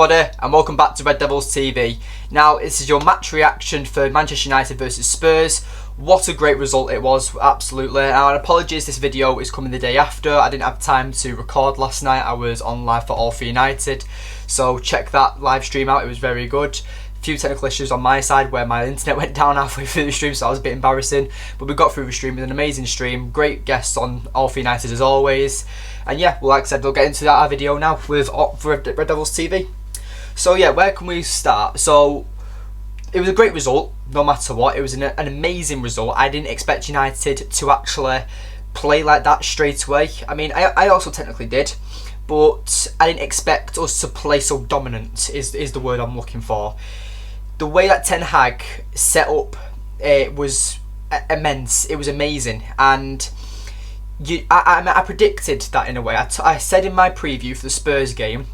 everybody, and welcome back to Red Devils TV. Now, this is your match reaction for Manchester United versus Spurs. What a great result it was, absolutely. And apologies, this video is coming the day after. I didn't have time to record last night. I was on live for All for United, so check that live stream out. It was very good. A few technical issues on my side where my internet went down halfway through the stream, so that was a bit embarrassing. But we got through the stream with an amazing stream. Great guests on All for United as always. And yeah, well, like I said, we'll get into that video now with Red Devils TV. So yeah, where can we start? So it was a great result, no matter what. It was an amazing result. I didn't expect United to actually play like that straight away. I mean, I also technically did, but I didn't expect us to play so dominant, is the word I'm looking for. The way that Ten Hag set up, it was immense. It was amazing. And I predicted that in a way. I said in my preview for the Spurs game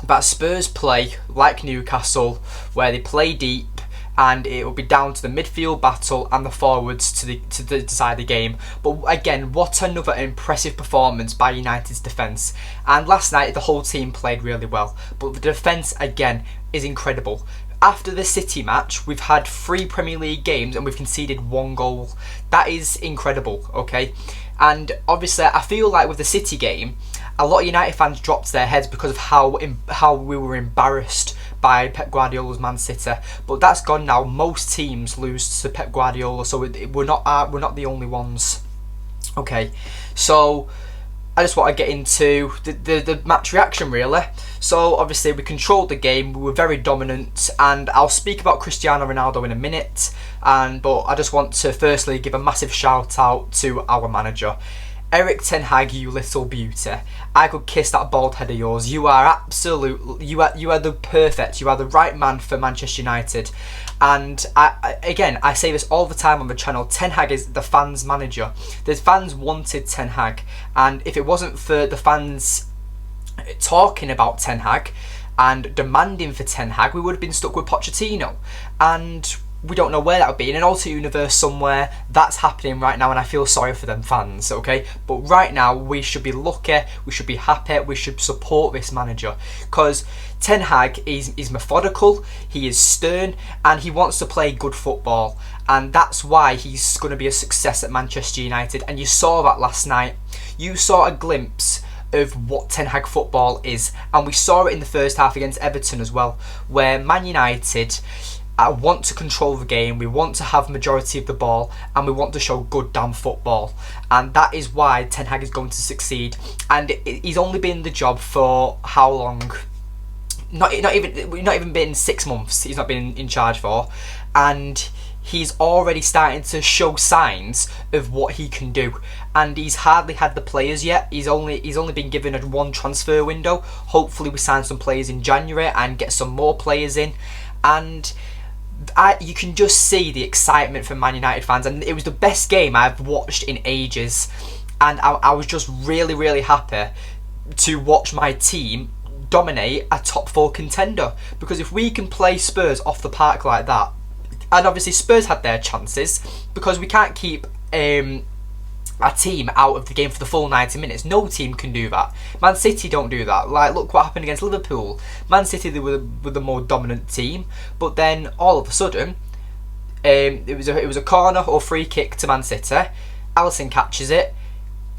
that Spurs play like Newcastle, where they play deep and it will be down to the midfield battle and the forwards to decide the game. But again, what another impressive performance by United's defence. And last night the whole team played really well, but the defence again is incredible. After the City match, we've had 3 Premier League games and we've conceded 1 goal. That is incredible, okay? And obviously, I feel like with the City game, a lot of United fans dropped their heads because of how we were embarrassed by Pep Guardiola's Man City. But that's gone now. Most teams lose to Pep Guardiola, so we're not the only ones. Okay, so I just want to get into the match reaction really. So obviously we controlled the game, we were very dominant, and I'll speak about Cristiano Ronaldo in a minute. But I just want to firstly give a massive shout out to our manager, Erik Ten Hag. You little beauty, I could kiss that bald head of yours. You are absolute. You are the perfect. You are the right man for Manchester United. And I say this all the time on the channel. Ten Hag is the fans' manager. The fans wanted Ten Hag, and if it wasn't for the fans talking about Ten Hag and demanding for Ten Hag, we would have been stuck with Pochettino. And we don't know where that would be. In an alternate universe somewhere, that's happening right now, and I feel sorry for them fans, okay? But right now, we should be lucky, we should be happy, we should support this manager. Because Ten Hag is methodical, he is stern, and he wants to play good football. And that's why he's going to be a success at Manchester United. And you saw that last night. You saw a glimpse of what Ten Hag football is. And we saw it in the first half against Everton as well, where Man United want to control the game, we want to have majority of the ball, and we want to show good damn football. And that is why Ten Hag is going to succeed. And he's only been in the job for how long? Not even been 6 months. He's not been in charge for, and he's already starting to show signs of what he can do. And he's hardly had the players yet. He's only been given a 1 transfer window. Hopefully we sign some players in January and get some more players in. And you can just see the excitement from Man United fans, and it was the best game I've watched in ages. And I was just really, really happy to watch my team dominate a top 4 contender. Because if we can play Spurs off the park like that, and obviously Spurs had their chances, because we can't keep a team out of the game for the full 90 minutes. No team can do that. Man City don't do that. Like, look what happened against Liverpool. Man City, they were the more dominant team, but then all of a sudden, it was a corner or free kick to Man City. Alisson catches it,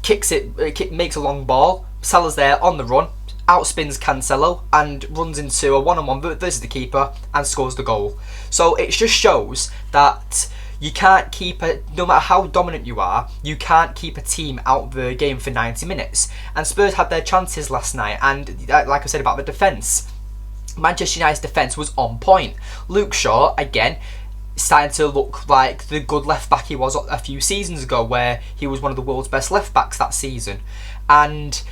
kicks it, makes a long ball. Salah's there on the run, outspins Cancelo and runs into a one-on-one versus the keeper and scores the goal. So it just shows that you can't keep no matter how dominant you are, you can't keep a team out of the game for 90 minutes. And Spurs had their chances last night, and like I said about the defence, Manchester United's defence was on point. Luke Shaw, again, starting to look like the good left back he was a few seasons ago, where he was one of the world's best left backs that season. And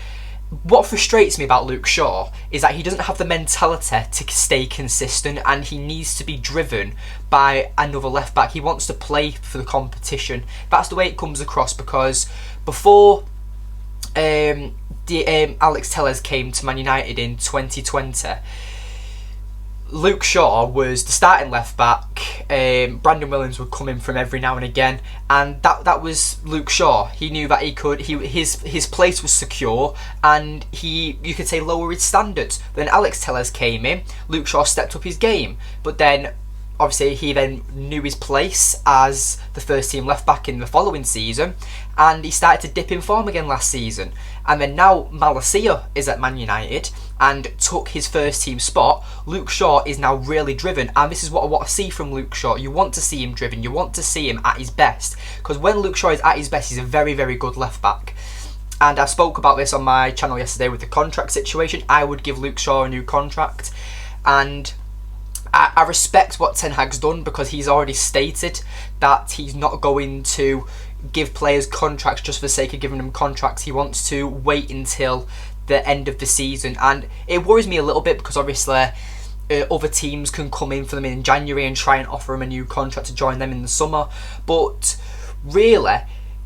what frustrates me about Luke Shaw is that he doesn't have the mentality to stay consistent, and he needs to be driven by another left back. He wants to play for the competition. That's the way it comes across, because before Alex Telles came to Man United in 2020, Luke Shaw was the starting left back. Brandon Williams would come in from every now and again, and that was Luke Shaw. He knew that he could. His place was secure, and you could say lower his standards. Then Alex Telles came in. Luke Shaw stepped up his game, but then obviously he then knew his place as the first team left back in the following season, and he started to dip in form again last season. And then now Malacia is at Man United and took his first team spot. Luke Shaw is now really driven, and this is what I want to see from Luke Shaw. You want to see him driven, you want to see him at his best, because when Luke Shaw is at his best, he's a very, very good left back. And I spoke about this on my channel yesterday with the contract situation. I would give Luke Shaw a new contract, and I respect what Ten Hag's done, because he's already stated that he's not going to give players contracts just for the sake of giving them contracts. He wants to wait until the end of the season, and it worries me a little bit, because obviously other teams can come in for them in January and try and offer him a new contract to join them in the summer. But really,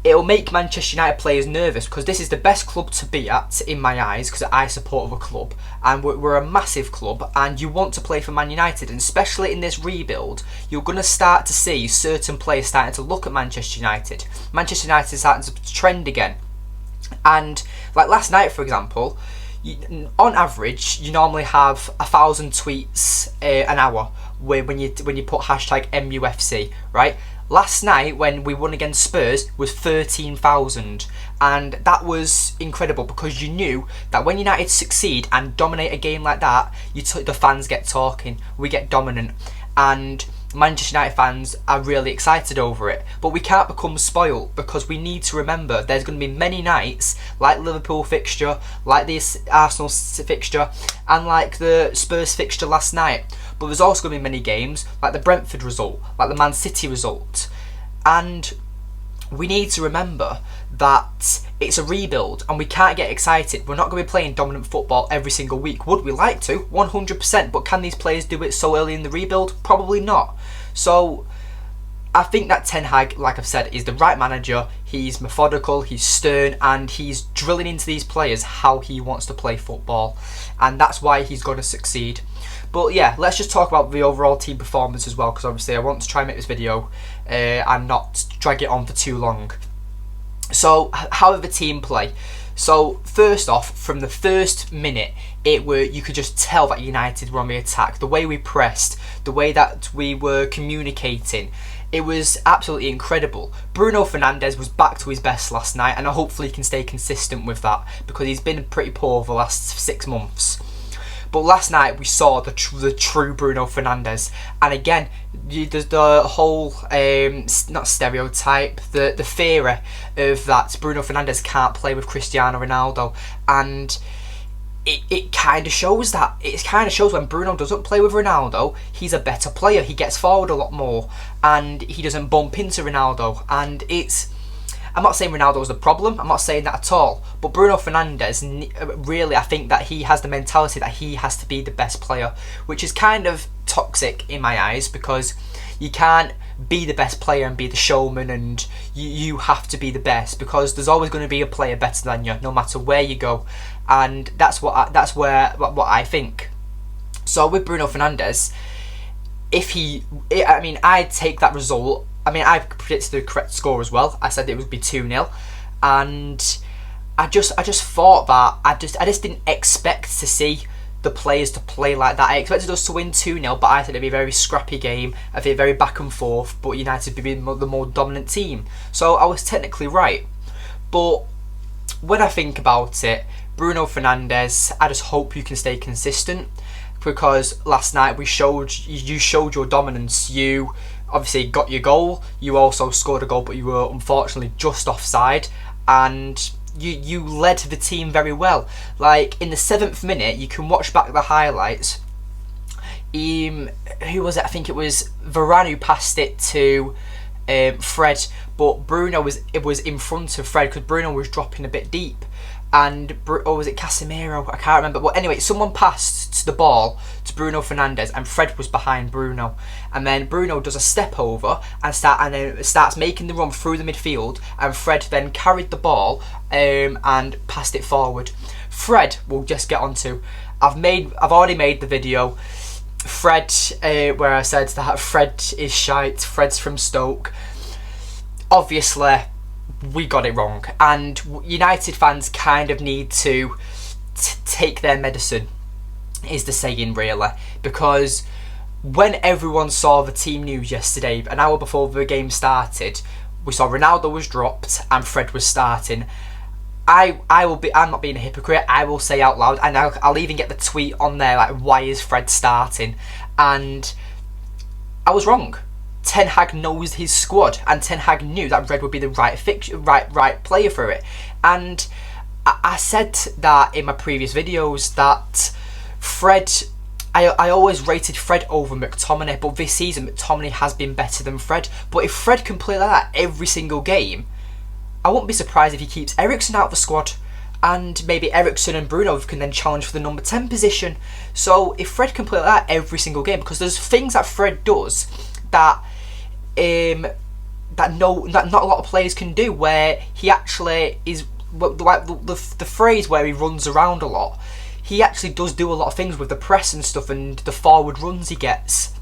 it'll make Manchester United players nervous, because this is the best club to be at in my eyes, because I support a club, and we're a massive club, and you want to play for Man United. And especially in this rebuild, you're going to start to see certain players starting to look at Manchester United. Manchester United is starting to trend again. And like last night, for example, on average you normally have 1,000 tweets an hour when you put hashtag MUFC, right? Last night, when we won against Spurs, was 13,000, and that was incredible, because you knew that when United succeed and dominate a game like that, the fans get talking, we get dominant, and Manchester United fans are really excited over it. But we can't become spoilt, because we need to remember there's going to be many nights, like the Liverpool fixture, like the Arsenal fixture, and like the Spurs fixture last night. But there's also going to be many games, like the Brentford result, like the Man City result. And we need to remember that it's a rebuild, and we can't get excited. We're not going to be playing dominant football every single week. Would we like to? 100%. But can these players do it so early in the rebuild? Probably not. So I think that Ten Hag, like I've said, is the right manager. He's methodical, he's stern, and he's drilling into these players how he wants to play football. And that's why he's going to succeed. But yeah, let's just talk about the overall team performance as well, because obviously I want to try and make this video and not drag it on for too long. So, how did the team play? So, first off, from the first minute, you could just tell that United were on the attack. The way we pressed, the way that we were communicating, it was absolutely incredible. Bruno Fernandes was back to his best last night, and hopefully he can stay consistent with that, because he's been pretty poor for the last 6 months. But last night we saw the true Bruno Fernandes, and again, there's the whole not stereotype, the theory of that Bruno Fernandes can't play with Cristiano Ronaldo, and it kind of shows that. It kind of shows when Bruno doesn't play with Ronaldo, he's a better player. He gets forward a lot more, and he doesn't bump into Ronaldo. And I'm not saying Ronaldo's the problem, I'm not saying that at all, but Bruno Fernandes, really, I think that he has the mentality that he has to be the best player, which is kind of toxic in my eyes, because you can't be the best player and be the showman, and you have to be the best, because there's always going to be a player better than you, no matter where you go, and that's what I think. So with Bruno Fernandes, I'd take that result. I predicted the correct score as well. I said it would be 2-0, and I just thought that I just didn't expect to see the players to play like that. I expected us to win 2-0, but I thought it'd be a very scrappy game, I'd be very back and forth, but United would be the more dominant team. So I was technically right. But when I think about it, Bruno Fernandes, I just hope you can stay consistent, because last night you showed your dominance. You obviously got your goal, you also scored a goal, but you were unfortunately just offside, and you led the team very well. Like in the 7th minute, you can watch back the highlights. Who was it? I think it was Varane who passed it to Fred, but Bruno was in front of Fred, because Bruno was dropping a bit deep. And or was it Casemiro? I can't remember. Well, anyway, someone passed the ball to Bruno Fernandes, and Fred was behind Bruno. And then Bruno does a step over and starts making the run through the midfield. And Fred then carried the ball and passed it forward. Fred, we'll just get onto. I've already made the video. Fred, where I said that Fred is shite, Fred's from Stoke. Obviously, we got it wrong, and United fans kind of need to take their medicine, is the saying really, because when everyone saw the team news yesterday, an hour before the game started, we saw Ronaldo was dropped and Fred was starting. I'm not being a hypocrite, I will say out loud, and I'll even get the tweet on there like, why is Fred starting? And I was wrong. Ten Hag knows his squad, and Ten Hag knew that Fred would be the right player for it. And I said that in my previous videos that Fred, I always rated Fred over McTominay, but this season McTominay has been better than Fred. But if Fred can play like that every single game, I wouldn't be surprised if he keeps Eriksen out of the squad, and maybe Eriksen and Bruno can then challenge for the number 10 position. So if Fred can play like that every single game, because there's things that Fred does that not a lot of players can do, where he actually is the phrase where he runs around a lot. He actually does do a lot of things with the press and stuff and the forward runs he gets,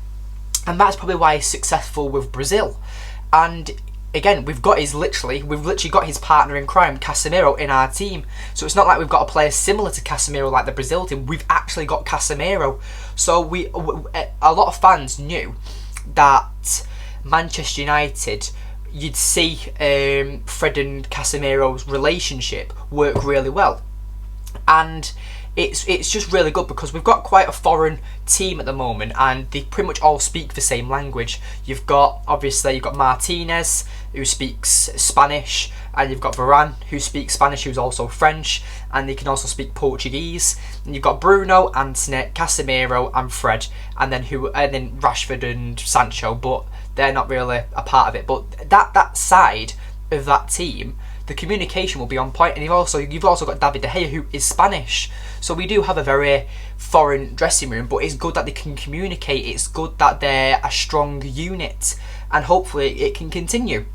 and that's probably why he's successful with Brazil. And again, we've literally got his partner in crime, Casemiro, in our team. So it's not like we've got a player similar to Casemiro like the Brazil team. We've actually got Casemiro. So a lot of fans knew that Manchester United, you'd see Fred and Casemiro's relationship work really well, and it's just really good because we've got quite a foreign team at the moment, and they pretty much all speak the same language. You've got Martinez, who speaks Spanish, and you've got Varane, who speaks Spanish, who's also French, and they can also speak Portuguese. And you've got Bruno, Antony, Casemiro, and Fred, and then Rashford and Sancho, but they're not really a part of it. But that side of that team, the communication will be on point, and you've also got David De Gea, who is Spanish. So we do have a very foreign dressing room, but it's good that they can communicate. It's good that they're a strong unit, and hopefully it can continue.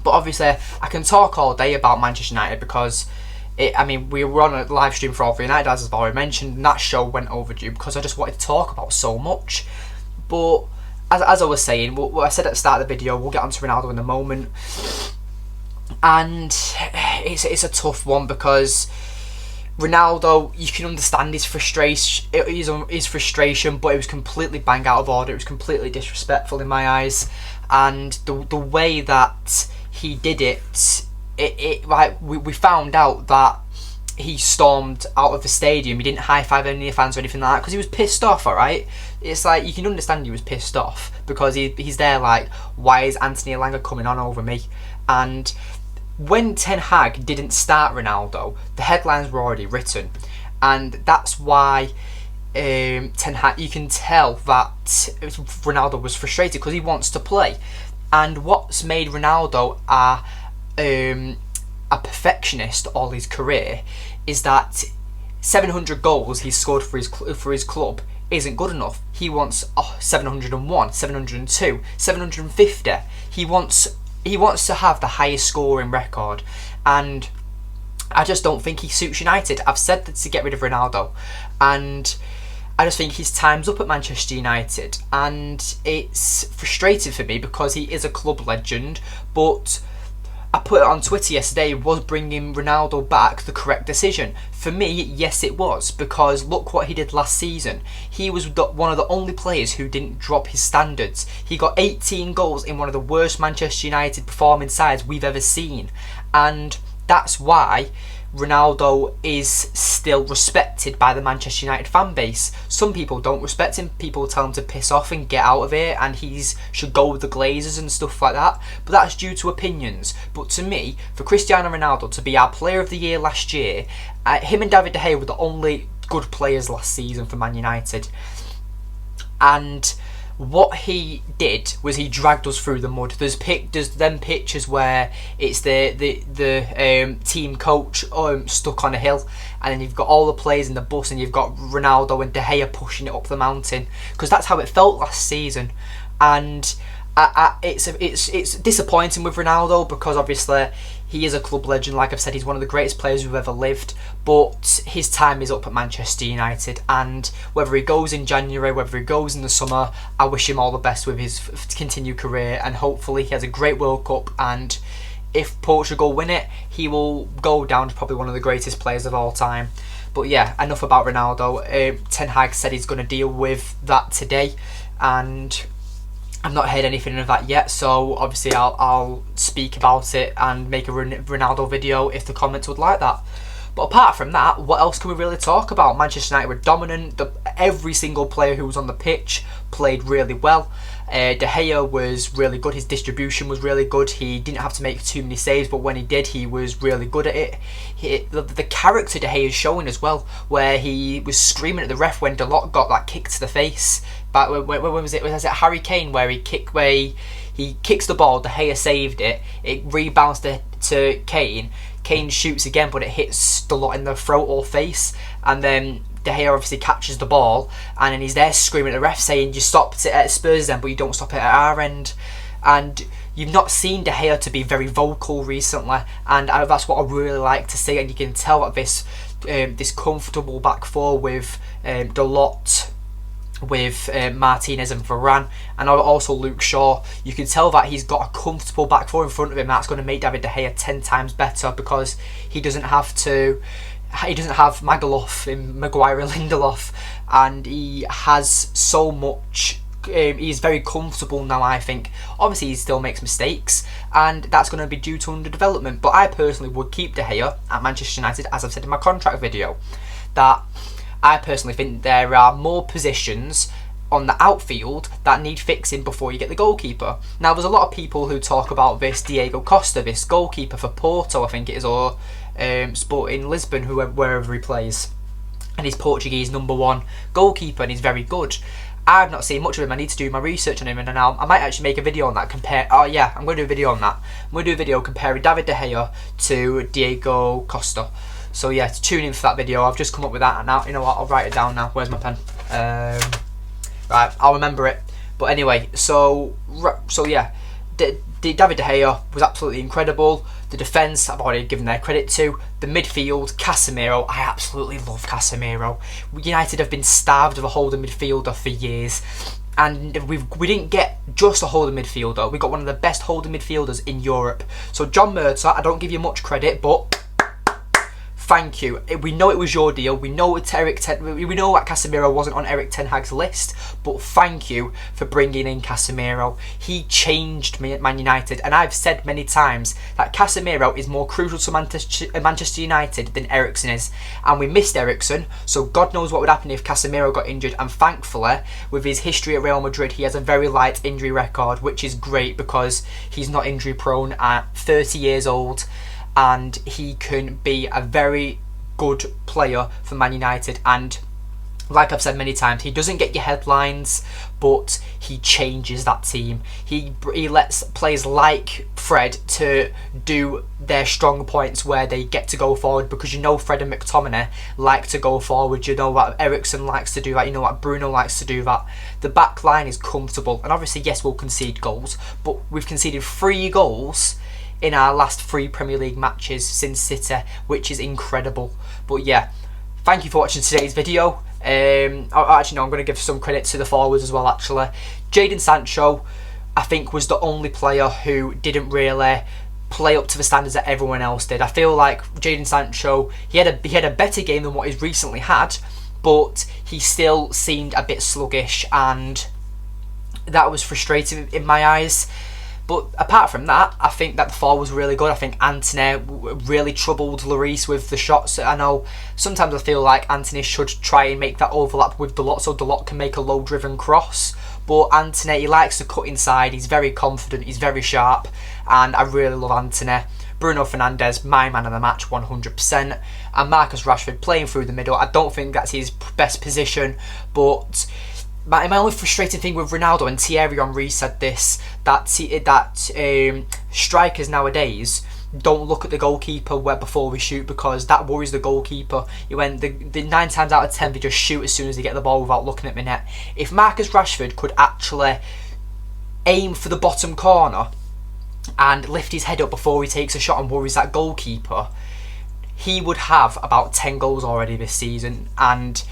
But obviously, I can talk all day about Manchester United because we were on a live stream for All for United, as I've already mentioned, and that show went overdue because I just wanted to talk about so much. But as I was saying, what I said at the start of the video, we'll get onto Ronaldo in a moment. And it's a tough one because Ronaldo, you can understand his frustration, but it was completely bang out of order. It was completely disrespectful in my eyes, and the way that he did it, we found out that he stormed out of the stadium. He didn't high-five any fans or anything like that because he was pissed off, alright? It's like, you can understand he was pissed off because he's there like, why is Anthony Elanga coming on over me? And when Ten Hag didn't start Ronaldo, the headlines were already written, and that's why Ten Hag, you can tell that Ronaldo was frustrated because he wants to play. And what's made Ronaldo a perfectionist all his career is that 700 goals he's scored for his club isn't good enough. He wants 701, 702, 750. He wants to have the highest scoring record, and I just don't think he suits United. I've said that to get rid of Ronaldo, and I just think his time's up at Manchester United, and it's frustrating for me because he is a club legend. But I put it on Twitter yesterday, was bringing Ronaldo back the correct decision? For me, yes it was, because look what he did last season. He was one of the only players who didn't drop his standards. He got 18 goals in one of the worst Manchester United performing sides we've ever seen, and that's why Ronaldo is still respected by the Manchester United fan base. Some people don't respect him. People tell him to piss off and get out of here, and he should go with the Glazers and stuff like that. But that's due to opinions. But to me, for Cristiano Ronaldo to be our player of the year last year, him and David De Gea were the only good players last season for Man United. And what he did was he dragged us through the mud. There's them pictures where it's the team coach stuck on a hill, and then you've got all the players in the bus, and you've got Ronaldo and De Gea pushing it up the mountain, because that's how it felt last season. And it's disappointing with Ronaldo because obviously He is a club legend, like I've said, he's one of the greatest players who've ever lived, but his time is up at Manchester United, and whether he goes in January, whether he goes in the summer, I wish him all the best with his continued career, and hopefully he has a great World Cup, and if Portugal win it, he will go down to probably one of the greatest players of all time. But yeah, enough about Ronaldo. Ten Hag said he's going to deal with that today, and I've not heard anything of that yet, so obviously I'll speak about it and make a Ronaldo video if the comments would like that. But apart from that, what else can we really talk about? Manchester United were dominant. Every single player who was on the pitch played really well. De Gea was really good. His distribution was really good. He didn't have to make too many saves, but when he did, he was really good at it. The character De Gea is showing as well, where he was screaming at the ref when Dalot got that kick to the face. But when was it? Was it Harry Kane where he kicks the ball, De Gea saved it. It rebounds to Kane. Kane shoots again, but it hits Dalot in the throat or face, and then De Gea obviously catches the ball, and then he's there screaming at the ref saying, "You stopped it at Spurs end, but you don't stop it at our end." And you've not seen De Gea to be very vocal recently, and that's what I really like to see. And you can tell that this comfortable back four with Dalot, with Martinez and Varane, and also Luke Shaw, you can tell that he's got a comfortable back four in front of him. That's going to make David De Gea 10 times better, because he doesn't have Magaluf in Maguire and Lindelof, and he has so much. He's very comfortable now, I think. Obviously he still makes mistakes, and that's going to be due to underdevelopment, but I personally would keep De Gea at Manchester United, as I've said in my contract video, that I personally think there are more positions on the outfield that need fixing before you get the goalkeeper. Now, there's a lot of people who talk about this Diego Costa, this goalkeeper for Porto, I think it is, or Sporting Lisbon, wherever he plays, and he's Portuguese #1 goalkeeper, and he's very good. I've not seen much of him. I need to do my research on him, and I might actually make a video on that. I'm going to do a video on that. I'm going to do a video comparing David De Gea to Diego Costa. So yeah, tune in for that video. I've just come up with that, and now, you know what, I'll write it down now. Where's my pen? Right, I'll remember it. But anyway, so yeah, David De Gea was absolutely incredible. The defence, I've already given their credit to. The midfield, Casemiro, I absolutely love Casemiro. United have been starved of a holding midfielder for years, and we didn't get just a holding midfielder. We got one of the best holding midfielders in Europe. So John Murtaugh, I don't give you much credit, but thank you. We know it was your deal. We know that Casemiro wasn't on Eric Ten Hag's list, but thank you for bringing in Casemiro. He changed me at Man United, and I've said many times that Casemiro is more crucial to Manchester United than Eriksen is, and we missed Eriksen, so God knows what would happen if Casemiro got injured, and thankfully, with his history at Real Madrid, he has a very light injury record, which is great because he's not injury prone at 30 years old, and he can be a very good player for Man United. And like I've said many times, he doesn't get your headlines, but he changes that team. He lets players like Fred to do their strong points where they get to go forward, because you know Fred and McTominay like to go forward. You know what Eriksen likes to do that. You know what Bruno likes to do that. The back line is comfortable, and obviously yes, we'll concede goals, but we've conceded 3 goals in our last 3 Premier League matches since City, which is incredible. But yeah, thank you for watching today's video. Actually, no, I'm going to give some credit to the forwards as well, actually. Jadon Sancho, I think, was the only player who didn't really play up to the standards that everyone else did. I feel like Jadon Sancho, he had a better game than what he's recently had, but he still seemed a bit sluggish, and that was frustrating in my eyes. But apart from that, I think that the forward was really good. I think Antony really troubled Lloris with the shots. I know sometimes I feel like Antony should try and make that overlap with Dalot, so Dalot can make a low-driven cross. But Antony, he likes to cut inside. He's very confident. He's very sharp. And I really love Antony. Bruno Fernandes, my man of the match, 100%. And Marcus Rashford playing through the middle. I don't think that's his best position, but my only frustrating thing with Ronaldo, and Thierry Henry said this, that strikers nowadays don't look at the goalkeeper before we shoot, because that worries the goalkeeper. When the 9 times out of 10 they just shoot as soon as they get the ball without looking at the net. If Marcus Rashford could actually aim for the bottom corner and lift his head up before he takes a shot and worries that goalkeeper, he would have about 10 goals already this season. And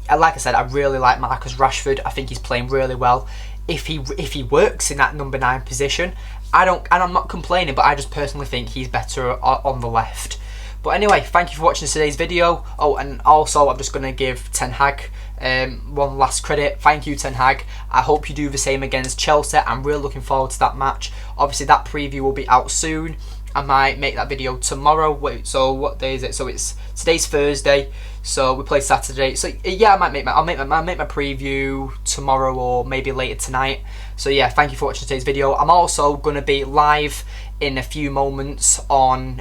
like I said, I really like Marcus Rashford. I think he's playing really well. If he works in that number 9 position, I'm not complaining, but I just personally think he's better on the left. But anyway, thank you for watching today's video. Oh, and also I'm just going to give Ten Hag one last credit. Thank you, Ten Hag. I hope you do the same against Chelsea. I'm really looking forward to that match. Obviously, that preview will be out soon. I might make that video tomorrow. Wait, so what day is it? So today's Thursday. So we play Saturday. So yeah, I'll make my preview tomorrow or maybe later tonight. So yeah, thank you for watching today's video. I'm also gonna be live in a few moments on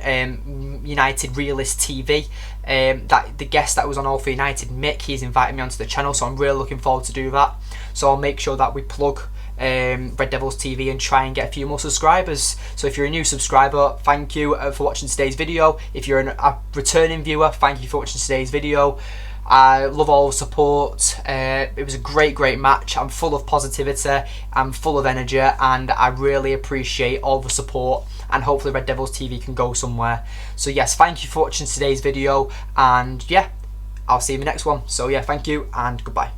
United Realist TV. That the guest that was on All for United, Mick, he's invited me onto the channel, so I'm really looking forward to do that. So I'll make sure that we plug Red Devils TV and try and get a few more subscribers. So if you're a new subscriber, thank you for watching today's video. If you're a returning viewer, thank you for watching today's video. I love all the support. It was a great match. I'm full of positivity, I'm full of energy, and I really appreciate all the support, and hopefully Red Devils TV can go somewhere. So yes, thank you for watching today's video, and yeah, I'll see you in the next one. So yeah, thank you and goodbye.